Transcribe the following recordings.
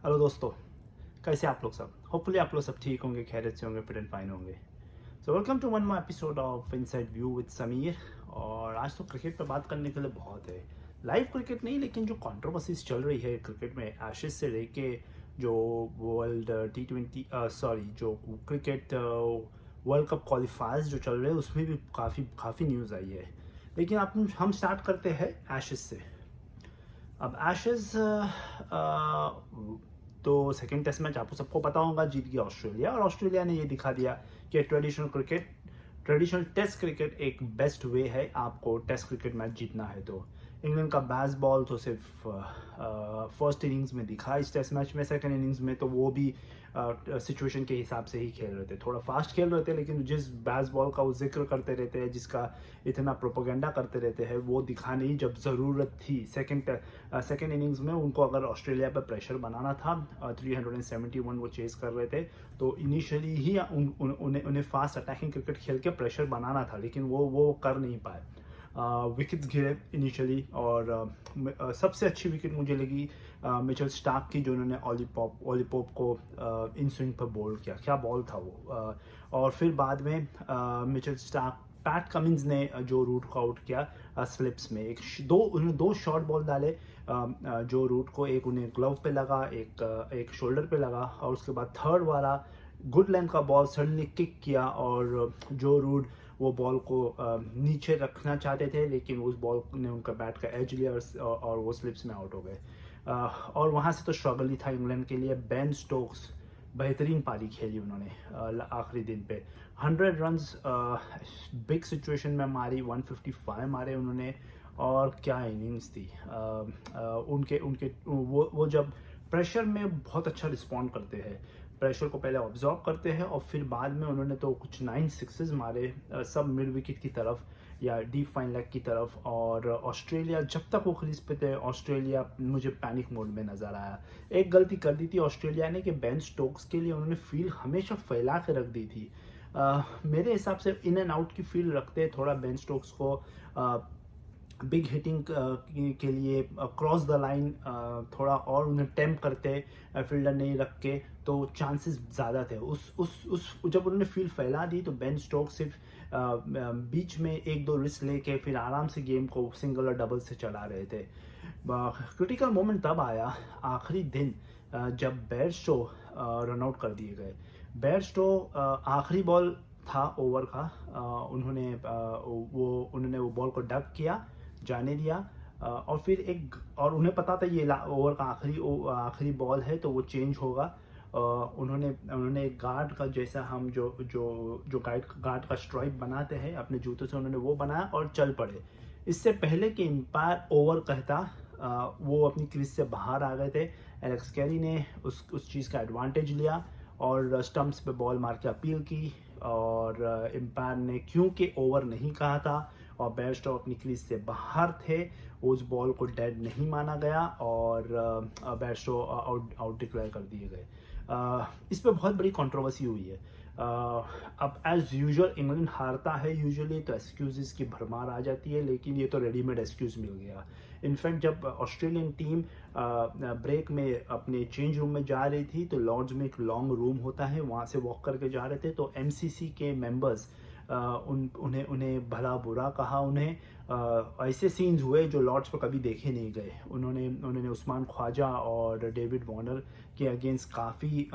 Hello दोस्तों, कैसे आप लोग सब? होपफुली आप लोग सब ठीक होंगे, खैरियत से होंगे, फिट एंड फाइन होंगे। So welcome to one more episode of inside view with Sameer. और आज तो क्रिकेट पे बात करने के लिए बहुत है। लाइव क्रिकेट नहीं, लेकिन जो कंट्रोवर्सीज चल रही है क्रिकेट में, एशेज से लेके जो वर्ल्ड T20 सॉरी जो क्रिकेट वर्ल्ड कप क्वालिफायर्स जो चल रहे हैं, उसमें भी काफ़ी न्यूज़ आई है। लेकिन आप हम स्टार्ट करते हैं एशेज से। अब एशेज तो सेकेंड टेस्ट मैच आपको सबको पता होगा जीत गया ऑस्ट्रेलिया, और ऑस्ट्रेलिया ने ये दिखा दिया कि ट्रेडिशनल टेस्ट क्रिकेट एक बेस्ट वे है आपको टेस्ट क्रिकेट मैच जीतना है। तो इंग्लैंड का बेसबॉल तो सिर्फ फर्स्ट इनिंग्स में दिखा इस टेस्ट मैच में। सेकंड इनिंग्स में तो वो भी सिचुएशन के हिसाब से ही खेल रहे थे, थोड़ा फास्ट खेल रहे थे, लेकिन जिस बेसबॉल का वो जिक्र करते रहते हैं, जिसका इतना प्रोपोगेंडा करते रहते हैं, वो दिखा नहीं जब ज़रूरत थी। सेकंड इनिंग्स में उनको अगर ऑस्ट्रेलिया पर प्रेशर बनाना था, 371 वो चेस कर रहे थे, तो इनिशियली ही उन्हें फास्ट अटैकिंग क्रिकेट खेल के प्रेशर बनाना था, लेकिन वो कर नहीं पाए। विकेट्स गिरे इनिशियली, और सबसे अच्छी विकेट मुझे लगी मिचेल स्टार्क की, जो उन्होंने ओली पोप को इन स्विंग पर बॉल किया। क्या बॉल था वो! और फिर बाद में मिचेल स्टार्क, पैट कमिंस ने जो रूट को आउट किया स्लिप्स में। उन्होंने दो शॉर्ट बॉल डाले जो रूट को, एक उन्हें ग्लव पे लगा, एक शोल्डर पे लगा, और उसके बाद थर्ड वाला गुड लेंथ का बॉल सडनली किक किया, और जो रूट वो बॉल को नीचे रखना चाहते थे, लेकिन उस बॉल ने उनका बैट का एज लिया, और वो स्लिप्स में आउट हो गए। और वहाँ से तो स्ट्रगल ही था इंग्लैंड के लिए। बेन स्टोक्स बेहतरीन पारी खेली उन्होंने आखिरी दिन पे। 100 रन्स बिग सिचुएशन में मारी, 155 मारे उन्होंने, और क्या इनिंग्स थी उनके उनके वो जब प्रेशर में बहुत अच्छा रिस्पॉन्ड करते हैं। प्रेशर को पहले ऑब्जॉर्व करते हैं, और फिर बाद में उन्होंने तो कुछ 9 सिक्सेस मारे, सब मिड विकेट की तरफ या डीप फाइन लेग की तरफ। और ऑस्ट्रेलिया, जब तक वो क्रीज पे थे, ऑस्ट्रेलिया मुझे पैनिक मोड में नज़र आया। एक गलती कर दी थी ऑस्ट्रेलिया ने कि बेन स्टोक्स के लिए उन्होंने फील्ड हमेशा फैला के रख दी थी। मेरे हिसाब से इन एंड आउट की फील्ड रखते थोड़ा बेन स्टोक्स को, बिग हिटिंग के लिए क्रॉस द लाइन थोड़ा और उन्हें टेम्प करते फील्डर नहीं रख के, तो चांसेस ज़्यादा थे। उस जब उन्होंने फील्ड फैला दी, तो बेन स्टोक्स सिर्फ बीच में एक दो रिस्क लेके फिर आराम से गेम को सिंगल और डबल से चला रहे थे। क्रिटिकल मोमेंट तब आया आखिरी दिन जब बेयरस्टो रन आउट कर दिए गए। बेयरस्टो आखिरी बॉल था ओवर का, उन्होंने वो बॉल को डक किया, जाने दिया, और फिर उन्हें पता था ये ओवर का आखिरी बॉल है, तो वो चेंज होगा। उन्होंने एक गार्ड का, जैसा हम जो गार्ड का स्ट्राइप बनाते हैं अपने जूतों से, उन्होंने वो बनाया और चल पड़े। इससे पहले कि एम्पायर ओवर कहता, वो अपनी क्रीज से बाहर आ गए थे। एलेक्स कैरी ने उस चीज़ का एडवांटेज लिया और स्टंप्स पे बॉल मार के अपील की, और एम्पायर ने क्योंकि ओवर नहीं कहा था और बेयरस्टो अपनी क्रीज से बाहर थे, उस बॉल को डेड नहीं माना गया, और बेयरस्टो आउट डिक्लेयर कर दिए गए। इस पर बहुत बड़ी कंट्रोवर्सी हुई है। अब एज यूजुअल इंग्लैंड हारता है यूजुअली, तो एक्सक्यूजेस की भरमार आ जाती है, लेकिन ये तो रेडीमेड एक्सक्यूज मिल गया। इनफैक्ट जब ऑस्ट्रेलियन टीम ब्रेक में अपने चेंज रूम में जा रही थी, तो लॉर्ड्स में एक लॉन्ग रूम होता है, वहाँ से वॉक करके जा रहे थे, तो एमसीसी के मेंबर्स उन्हें भला बुरा कहा। उन्हें ऐसे सीन्स हुए जो लॉर्ड्स पर कभी देखे नहीं गए। उन्होंने उस्मान ख्वाजा और डेविड वार्नर के अगेंस्ट काफ़ी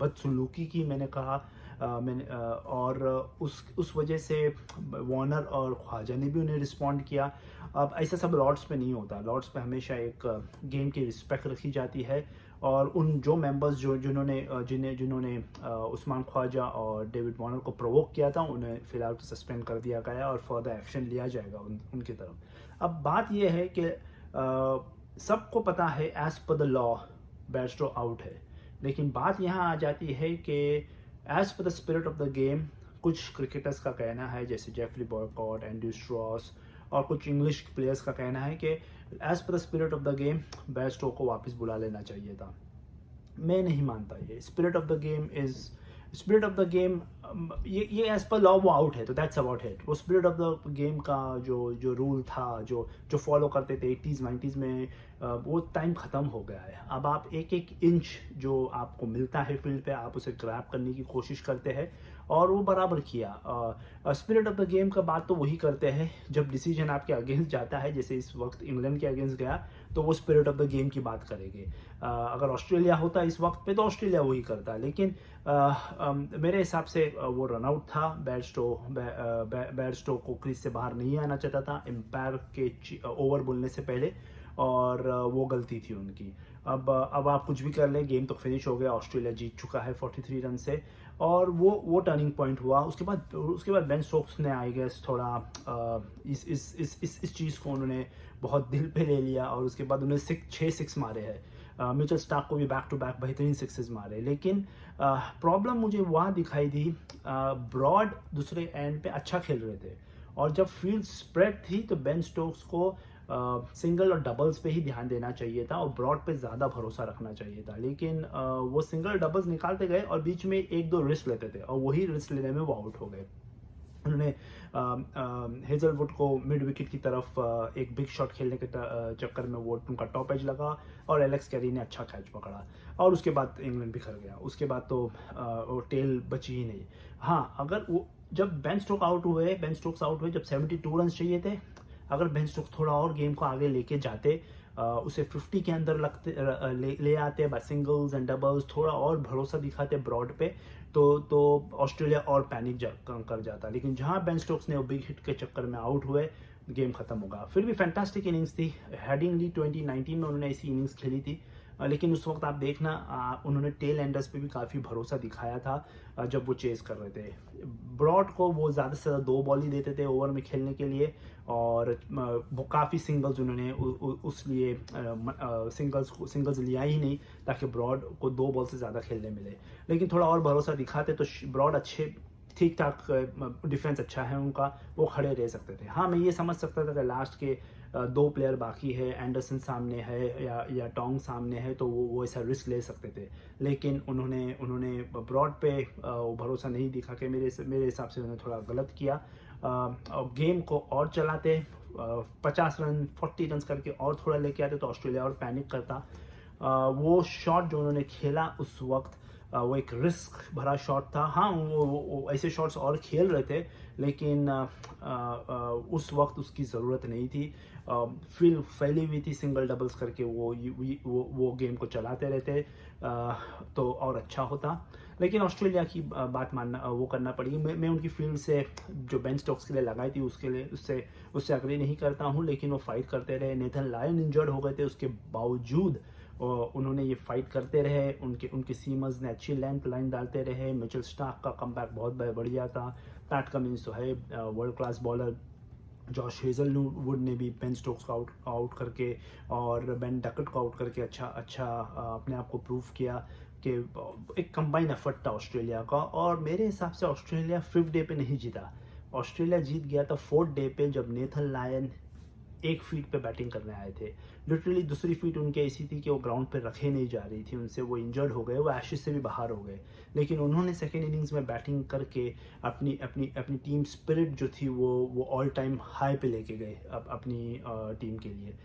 बदसलूकी की, मैंने कहा। और उस वजह से वार्नर और ख्वाजा ने भी उन्हें रिस्पॉन्ड किया। अब ऐसा सब लॉर्ड्स पे नहीं होता। लॉर्ड्स पे हमेशा एक गेम की रिस्पेक्ट रखी जाती है, और उन जो मेंबर्स जिन्होंने उस्मान ख्वाजा और डेविड वार्नर को प्रोवोक किया था, उन्हें फिलहाल तो सस्पेंड कर दिया गया और फर्दर एक्शन लिया जाएगा उनकी तरफ। अब बात यह है कि सबको पता है as per the law Bairstow out है, लेकिन बात यहाँ आ जाती है कि as per the spirit of the game, कुछ क्रिकेटर्स का कहना है, जैसे जेफरी बॉयकॉट, एंड्रू स्ट्रॉस, और कुछ इंग्लिश प्लेयर्स का कहना है कि as per the spirit of the game Bairstow को वापस बुला लेना चाहिए था। मैं नहीं मानता ये। Spirit of the game is spirit of the game, ये एज पर लॉ वो आउट है, तो दैट्स अबाउट इट। वो स्पिरिट ऑफ द गेम का जो रूल था, जो फॉलो करते थे 80s 90s में, वो टाइम ख़त्म हो गया है। अब आप एक एक इंच जो आपको मिलता है फील्ड पे, आप उसे ग्रैब करने की कोशिश करते हैं, और वो बराबर किया। स्पिरिट ऑफ द गेम का बात तो वही करते हैं जब डिसीजन आपके अगेंस्ट जाता है, जैसे इस वक्त इंग्लैंड के अगेंस्ट गया, तो वो स्पिरिट ऑफ द गेम की बात करेंगे। अगर ऑस्ट्रेलिया होता इस वक्त पे, तो ऑस्ट्रेलिया वही करता, लेकिन मेरे हिसाब से वो रनआउट था। बैरस्टो को क्रीज से बाहर नहीं आना चाहता था एम्पायर के ओवर बोलने से पहले, और वो गलती थी उनकी। अब आप कुछ भी कर लें, गेम तो फिनिश हो गया, ऑस्ट्रेलिया जीत चुका है 43 रन से, और वो टर्निंग पॉइंट हुआ। उसके बाद बेन स्टोक्स ने आई गेस थोड़ा इस चीज़ को उन्होंने बहुत दिल पे ले लिया, और उसके बाद उन्होंने 6 मारे हैं। मिचेल स्टार्क को भी बैक टू बैक बेहतरीन 6 मारे, लेकिन प्रॉब्लम मुझे वहाँ दिखाई दी, ब्रॉड दूसरे एंड पे अच्छा खेल रहे थे, और जब फील्ड स्प्रेड थी तो बेन स्टोक्स को सिंगल और डबल्स पे ही ध्यान देना चाहिए था, और ब्रॉड पे ज़्यादा भरोसा रखना चाहिए था। लेकिन वो सिंगल डबल्स निकालते गए, और बीच में 1-2 रिस्क लेते थे, और वही रिस्क लेने में वो आउट हो गए। उन्होंने हेजलवुड को मिड विकेट की तरफ एक बिग शॉट खेलने के चक्कर में वो उनका टॉप एज लगा, और एलेक्स कैरी ने अच्छा कैच पकड़ा, और उसके बाद इंग्लैंड बिखर गया। उसके बाद तो वो टेल बची ही नहीं। हाँ, अगर वो जब बेन स्टोक्स आउट हुए जब 72 रन चाहिए थे, अगर बेन स्टोक्स थोड़ा और गेम को आगे लेके जाते, उसे 50 के अंदर ले आते बाय सिंगल्स एंड डबल्स, थोड़ा और भरोसा दिखाते ब्रॉड पे, तो ऑस्ट्रेलिया और पैनिक कर जाता। लेकिन जहां बेन स्टोक्स ने वो बिग हिट के चक्कर में आउट हुए, गेम खत्म होगा। फिर भी फैंटास्टिक इनिंग्स थी। हेडिंगली 2019 में उन्होंने ऐसी इनिंग्स खेली थी, लेकिन उस वक्त आप देखना, उन्होंने टेल एंडर्स पे भी काफ़ी भरोसा दिखाया था जब वो चेस कर रहे थे। ब्रॉड को वो ज़्यादा से ज़्यादा 2 बॉल ही देते थे ओवर में खेलने के लिए, और वो काफ़ी सिंगल्स उन्होंने उस लिए सिंगल्स लिया ही नहीं, ताकि ब्रॉड को 2 बॉल से ज़्यादा खेलने मिले। लेकिन थोड़ा और भरोसा दिखाते तो ब्रॉड अच्छे, ठीक ठाक डिफेंस अच्छा है उनका, वो खड़े रह सकते थे। हाँ, मैं ये समझ सकता था कि लास्ट के 2 प्लेयर बाकी है, एंडरसन सामने है या टोंग सामने है, तो वो ऐसा रिस्क ले सकते थे। लेकिन उन्होंने ब्रॉड पे भरोसा नहीं दिखा, के मेरे हिसाब से उन्होंने थोड़ा गलत किया। और गेम को और चलाते, 50 रन 40 रन करके और थोड़ा लेके आते, तो ऑस्ट्रेलिया और पैनिक करता। वो शॉट जो उन्होंने खेला उस वक्त, वो एक रिस्क भरा शॉट था। हाँ, वो ऐसे शॉट्स और खेल रहे थे, लेकिन उस वक्त उसकी ज़रूरत नहीं थी। फील्ड फैली हुई थी, सिंगल डबल्स करके वो गेम को चलाते रहते, तो और अच्छा होता। लेकिन ऑस्ट्रेलिया की बात मानना, वो करना पड़ेगी। मैं उनकी फील्ड से जो बेन स्टोक्स के लिए लगाई थी, उससे अग्री नहीं करता हूँ, लेकिन वो फाइट करते रहे। नेथन लायन इंजर्ड हो गए थे, उसके बावजूद उन्होंने ये फाइट करते रहे। उनके सीमर्स ने अच्छी लाइन डालते रहे। मिचेल स्टार्क का कमबैक बहुत बढ़िया था। पैट कमिंस तो है world class bowler. Josh Hazlewood ने भी बेन स्टोक्स को आउट करके, और बेन डकट को आउट करके अच्छा अपने आप को प्रूव किया कि एक कंबाइन एफर्ट था ऑस्ट्रेलिया का। और मेरे हिसाब से ऑस्ट्रेलिया 5th डे पे नहीं जीता, ऑस्ट्रेलिया जीत गया था 4th डे पे, जब नेथन लायन 1 फीट पे बैटिंग करने आए थे। लिटरली दूसरी फीट उनकी ऐसी थी कि वो ग्राउंड पे रखे नहीं जा रही थी उनसे, वो इंजर्ड हो गए, वो एशेज से भी बाहर हो गए। लेकिन उन्होंने सेकेंड इनिंग्स में बैटिंग करके अपनी टीम स्पिरिट जो थी वो ऑल टाइम हाई पे लेके गए अपनी टीम के लिए।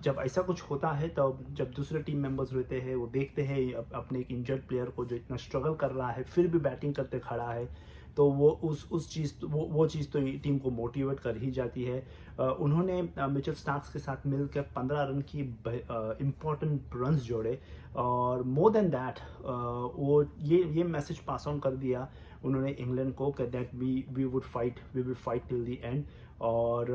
जब ऐसा कुछ होता है, तब जब दूसरे टीम मेंबर्स रहते हैं, वो देखते हैं अपने एक इंजर्ड प्लेयर को जो इतना स्ट्रगल कर रहा है फिर भी बैटिंग करते खड़ा है, तो वो उस चीज़ वो चीज़ तो टीम को मोटिवेट कर ही जाती है। उन्होंने मिचेल स्टार्क्स के साथ मिलकर 15 रन की इम्पोर्टेंट रन्स जोड़े, और मोर देन दैट वो ये मैसेज पास ऑन कर दिया उन्होंने इंग्लैंड को, कि that we will fight till the end. और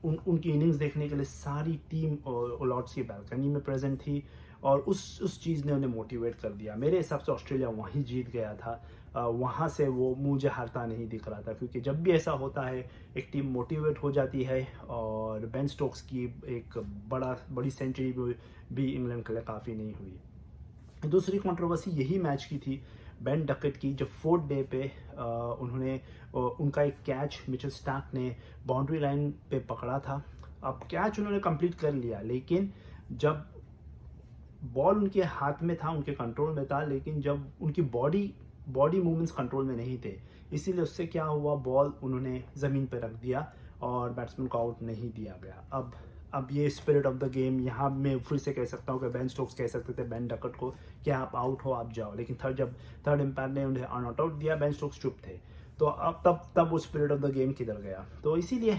उनकी इनिंग्स देखने के लिए सारी टीम लॉर्ड्स की बैल्कनी में प्रेजेंट थी, और उस चीज़ ने उन्हें मोटिवेट कर दिया। मेरे हिसाब से ऑस्ट्रेलिया वहीं जीत गया था। वहाँ से वो मुझे हारता नहीं दिख रहा था, क्योंकि जब भी ऐसा होता है एक टीम मोटिवेट हो जाती है। और बेन स्टोक्स की एक बड़ी सेंचुरी भी इंग्लैंड के लिए काफ़ी नहीं हुई। दूसरी कंट्रोवर्सी यही मैच की थी, बेन डकट की, जब 4th डे पे उन्होंने उनका एक कैच मिचेल स्टार्क ने बाउंड्री लाइन पे पकड़ा था। अब कैच उन्होंने कंप्लीट कर लिया, लेकिन जब बॉल उनके हाथ में था, उनके कंट्रोल में था, लेकिन जब उनकी बॉडी बॉडी मूवमेंट्स कंट्रोल में नहीं थे, इसीलिए उससे क्या हुआ, बॉल उन्होंने ज़मीन पर रख दिया और बैट्समैन को आउट नहीं दिया गया। अब ये स्पिरिट ऑफ द गेम, यहाँ मैं फिर से कह सकता हूँ कि बेन स्टोक्स कह सकते थे बेन डकट को कि आप आउट हो, आप जाओ, लेकिन जब थर्ड एम्पायर ने उन्हें नॉट आउट दिया, बेन स्टोक्स चुप थे। तो अब तब वो स्पिरिट ऑफ द गेम किधर गया। तो इसीलिए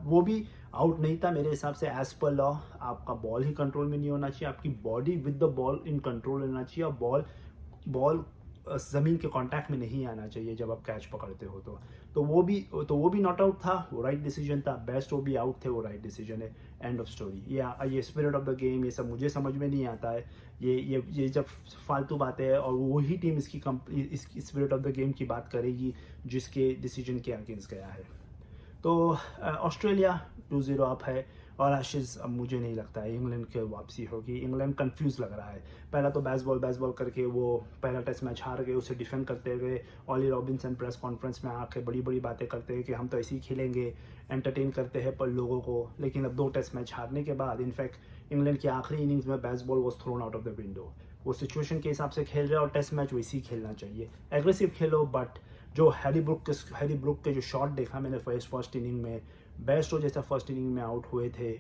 वो भी आउट नहीं था मेरे हिसाब से। एज पर लॉ आपका बॉल ही कंट्रोल में नहीं होना चाहिए, आपकी body with the ball in control रहना चाहिए, और बॉल ज़मीन के कांटेक्ट में नहीं आना चाहिए जब आप कैच पकड़ते हो। तो वो भी नॉट आउट था, वो राइट डिसीजन था। बेस्ट वो भी आउट थे, वो राइट डिसीजन है, एंड ऑफ स्टोरी। ये स्पिरिट ऑफ द गेम, ये सब मुझे समझ में नहीं आता है। ये जब फालतू बातें हैं, और वही टीम इसकी स्पिरिट ऑफ द गेम की बात करेगी जिसके डिसीजन के अगेंस्ट गया है। तो ऑस्ट्रेलिया 2-0 अप है, और एशेज़ अब मुझे नहीं लगता है इंग्लैंड की वापसी होगी। इंग्लैंड कंफ्यूज लग रहा है। पहला तो बेसबॉल करके वो पहला टेस्ट मैच हार गए, उसे डिफेंड करते गए। ऑली रॉबिन्सन प्रेस कॉन्फ्रेंस में आके बड़ी बातें करते हैं कि हम तो ऐसे ही खेलेंगे, एंटरटेन करते हैं पर लोगों को। लेकिन अब 2 टेस्ट मैच हारने के बाद, इनफैक्ट इंग्लैंड की आखिरी इनिंग्स में baseball was thrown out of the window. वो सिचुएशन के हिसाब से खेल रहे हैं, और टेस्ट मैच वैसे ही खेलना चाहिए। एग्रेसिव खेलो, बट जो हैरी ब्रुक के जो शॉट देखा मैंने फर्स्ट इनिंग में, बेस्ट हो जैसा फर्स्ट इनिंग में आउट हुए थे,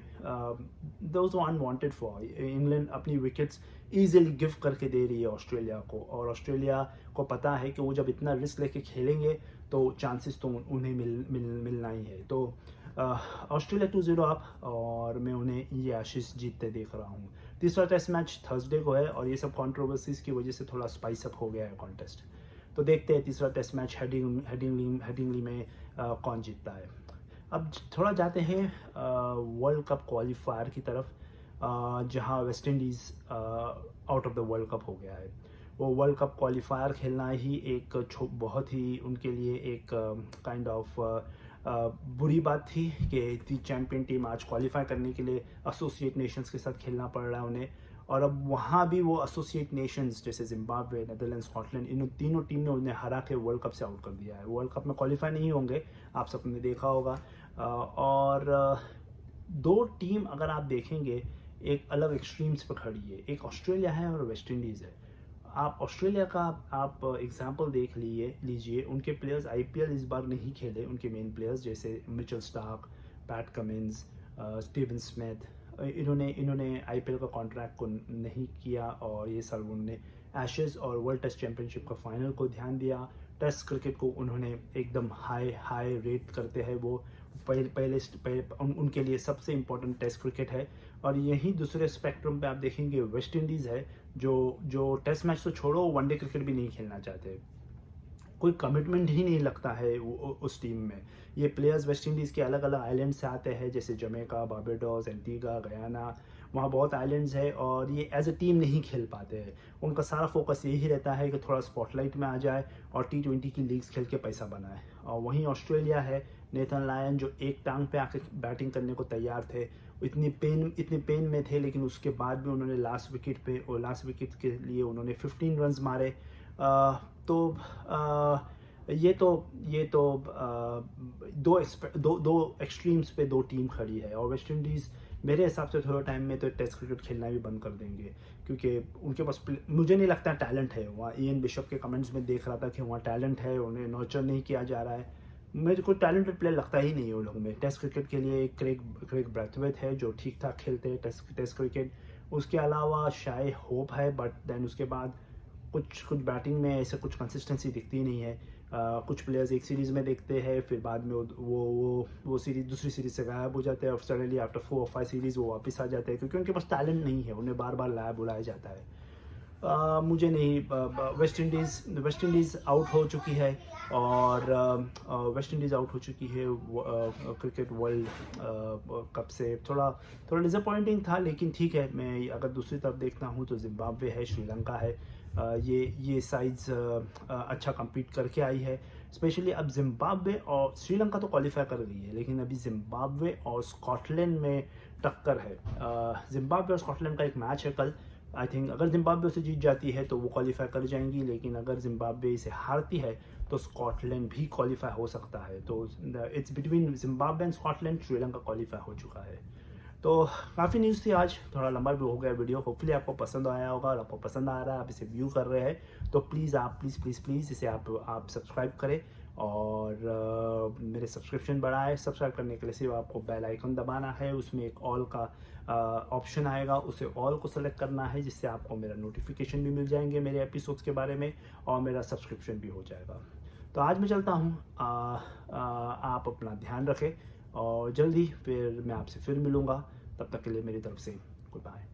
दोज अनवांटेड फॉर इंग्लैंड। अपनी विकेट्स ईजिली गिव करके दे रही है ऑस्ट्रेलिया को, और ऑस्ट्रेलिया को पता है कि वो जब इतना रिस्क लेके खेलेंगे तो चांसेस तो उन्हें मिलना ही है। तो ऑस्ट्रेलिया 2-0 अप, और मैं उन्हें ये आशीष जीतते देख रहा हूँ। तीसरा टेस्ट मैच थर्सडे को है, और ये सब कंट्रोवर्सीज की वजह से थोड़ा स्पाइस अप हो गया है कॉन्टेस्ट। तो देखते हैं तीसरा टेस्ट मैच हेडिंगली में कौन जीतता है। अब थोड़ा जाते हैं वर्ल्ड कप क्वालिफायर की तरफ, जहां West Indies out of the world cup हो गया है। वो वर्ल्ड कप क्वालिफायर खेलना ही एक बहुत ही उनके लिए एक काइंड ऑफ बुरी बात थी कि चैम्पियन टीम आज क्वालिफाई करने के लिए एसोसिएट नेशंस के साथ खेलना पड़ रहा है उन्हें। और अब वहाँ भी वो एसोसिएट नेशंस जैसे जिम्बाब्वे, नेदरलैंड, स्कॉटलैंड, इन तीनों टीम ने उन्हें हरा के वर्ल्ड कप से आउट कर दिया है। वर्ल्ड कप में क्वालिफाई नहीं होंगे, आप सबने देखा होगा। और 2 टीम अगर आप देखेंगे एक अलग एक्सट्रीम्स पर खड़ी है, एक ऑस्ट्रेलिया है और वेस्ट इंडीज़ है। आप ऑस्ट्रेलिया का आप एग्जांपल देख लीजिए, उनके प्लेयर्स आईपीएल इस बार नहीं खेले, उनके मेन प्लेयर्स जैसे Mitchell Starc, PAT Cummins, Steven Smith, इन्होंने आईपीएल का कॉन्ट्रैक्ट को नहीं किया, और ये साल उन्होंने एशेज़ और वर्ल्ड टेस्ट चैंपियनशिप का फाइनल को ध्यान दिया। टेस्ट क्रिकेट को उन्होंने एकदम हाई रेट करते हैं। वो पहले उनके लिए सबसे इम्पोर्टेंट टेस्ट क्रिकेट है। और यही दूसरे स्पेक्ट्रम पे आप देखेंगे वेस्ट इंडीज़ है, जो टेस्ट मैच तो छोड़ो, वनडे क्रिकेट भी नहीं खेलना चाहते। कोई कमिटमेंट ही नहीं लगता है उस टीम में। ये प्लेयर्स वेस्ट इंडीज़ के अलग अलग आइलैंड से आते हैं, जैसे जमैका, बारबाडोस, एंटीगा, गयाना, वहाँ बहुत आइलैंड्स है, और ये एज ए टीम नहीं खेल पाते हैं। उनका सारा फोकस यही रहता है कि थोड़ा स्पॉटलाइट में आ जाए और T20 की लीग्स खेल के पैसा बनाए। और वहीं ऑस्ट्रेलिया है, नेथन लायन जो एक टांग पे आके बैटिंग करने को तैयार थे, इतनी पेन में थे, लेकिन उसके बाद भी उन्होंने लास्ट विकेट के लिए उन्होंने 15 रन्स मारे। ये तो दो एक्सट्रीम्स पे 2 टीम खड़ी है। और वेस्ट इंडीज़ मेरे हिसाब से थोड़ा टाइम में तो टेस्ट क्रिकेट खेलना भी बंद कर देंगे, क्योंकि उनके पास मुझे नहीं लगता टैलेंट है वहाँ। इयन बिशप के कमेंट्स में देख रहा था कि वहाँ टैलेंट है, उन्हें नर्चर नहीं किया जा रहा है। मेरे को टैलेंटेड प्लेयर लगता ही नहीं है उन लोगों में। टेस्ट क्रिकेट के लिए क्रेग ब्रैथवेट है जो ठीक ठाक खेलते हैं टेस्ट क्रिकेट। उसके अलावा शायद होप है, बट देन उसके बाद कुछ बैटिंग में ऐसे कुछ कंसिस्टेंसी दिखती नहीं है। कुछ प्लेयर्स एक सीरीज़ में देखते हैं, फिर बाद में वो सीरीज दूसरी सीरीज़ से गायब हो जाते हैं, और सडनली आफ्टर 4 और 5 सीरीज़ वो वापस आ जाते हैं, क्योंकि उनके पास टैलेंट नहीं है, उन्हें बार बार बुलाया जाता है। मुझे नहीं, वेस्ट इंडीज़ आउट हो चुकी है, और वेस्ट इंडीज़ आउट हो चुकी है क्रिकेट वर्ल्ड कप से। थोड़ा डिसअपॉइंटिंग था, लेकिन ठीक है। मैं अगर दूसरी तरफ देखता हूँ तो जिम्बाब्वे है, श्रीलंका है, ये साइड्स अच्छा कम्पीट करके आई है। स्पेशली अब जिम्बाब्वे और श्रीलंका तो क्वालिफाई कर गई है, लेकिन अभी जिम्बाब्वे और स्कॉटलैंड में टक्कर है। जिम्बाब्वे और स्कॉटलैंड का एक मैच है कल। आई थिंक अगर जिम्बाब्वे से जीत जाती है तो वो क्वालिफाई कर जाएंगी, लेकिन अगर जिम्बाब्वे इसे हारती है तो स्कॉटलैंड भी क्वालिफाई हो सकता है। तो it's between Zimbabwe and Scotland. Sri Lanka qualify हो चुका है। तो काफ़ी न्यूज़ थी आज, थोड़ा लंबा भी हो गया वीडियो। होपफुली आपको पसंद आया होगा, और आपको पसंद आ रहा है, आप इसे व्यू कर रहे हैं तो प्लीज़ आप प्लीज़ इसे आप सब्सक्राइब करें और मेरे सब्सक्रिप्शन बढ़ाएं। सब्सक्राइब करने के लिए सिर्फ आपको बेल आइकन दबाना है, उसमें एक ऑल का ऑप्शन आएगा, उसे ऑल को सेलेक्ट करना है, जिससे आपको मेरा नोटिफिकेशन भी मिल जाएंगे मेरे एपिसोड्स के बारे में, और मेरा सब्सक्रिप्शन भी हो जाएगा। तो आज मैं चलता हूँ, आप अपना ध्यान रखें और जल्दी फिर मैं आपसे फिर मिलूँगा। तब तक के लिए मेरी तरफ से गुड बाय।